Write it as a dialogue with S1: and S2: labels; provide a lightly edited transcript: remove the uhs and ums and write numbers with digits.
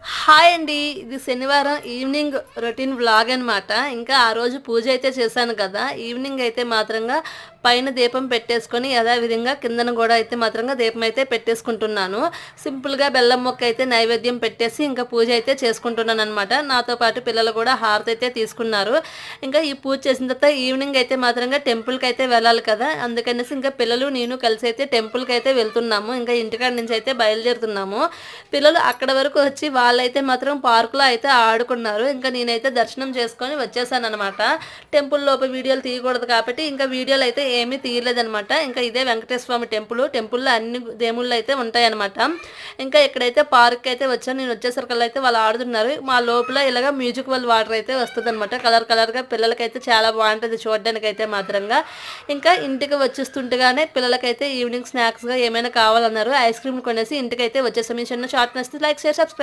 S1: Hi అండి. ఇది శనివారం ఈవినింగ్ రొటీన్ వ్లాగ్ అనమాట. ఇంకా ఆ రోజు పూజ అయితే చేశాను కదా! ఈవినింగ్ అయితే మాత్రంగా పైన దీపం పెట్టేసుకొని యథావిధిగా కిందన కూడా అయితే మాత్రంగా దీపం అయితే పెట్టేసుకుంటున్నాను. సింపుల్‌గా బెల్లం మొక్క అయితే నైవేద్యం పెట్టేసి ఇంకా పూజ అయితే చేసుకుంటున్నాననమాట. నాతో పాటు పిల్లలు కూడా హారతి అయితే తీసుకున్నారు. ఇంకా ఈ పూజ చేసిన తర్వాత ఈవినింగ్ అయితే మాత్రంగా టెంపుల్‌కైతే వెళ్ళాలి కదా! అందుకనేసి ఇంకా పిల్లలు నేను కలిసి అయితే టెంపుల్‌కైతే వెళ్తున్నాము. ఇంకా ఇంటికాడ నుంచి అయితే బయలుదేరుతున్నాము. పిల్లలు అక్కడ వరకు వచ్చి వాళ్ళైతే మాత్రం పార్కులో అయితే ఆడుకున్నారు. ఇంకా నేనైతే దర్శనం చేసుకొని వచ్చేసాననమాట. టెంపుల్ లోపల వీడియోలు తీయకూడదు కాబట్టి ఇంకా వీడియోలు అయితే ఏమీ తీయలేదనమాట. ఇంకా ఇదే వెంకటేశ్వర స్వామి టెంపుల్. టెంపుల్‌లో అన్ని దేవుళ్ళు అయితే ఉంటాయన్నమాట. ఇంకా ఇక్కడైతే పార్క్‌కి అయితే వచ్చాను. నేను వచ్చేసరికల్లా అయితే వాళ్ళు ఆడుతున్నారు. మా లోపల ఇలాగ మ్యూజికల్ వాటర్ అయితే వస్తదనమాట. కలర్ కలర్‌గా పిల్లలకైతే చాలా బావుంటది చూడడానికైతే మాత్రంగా. ఇంకా ఇంటికి వచ్చేస్తుండగానే పిల్లలకైతే ఈవినింగ్ స్నాక్స్‌గా ఏమైనా కావాలన్నారు. ఐస్ క్రీమ్‌లు కొనేసి ఇంటికైతే వచ్చేసాం. ఈ చిన్న షార్ట్ నచ్చితే లైక్, షేర్, సబ్స్క్రైబ్.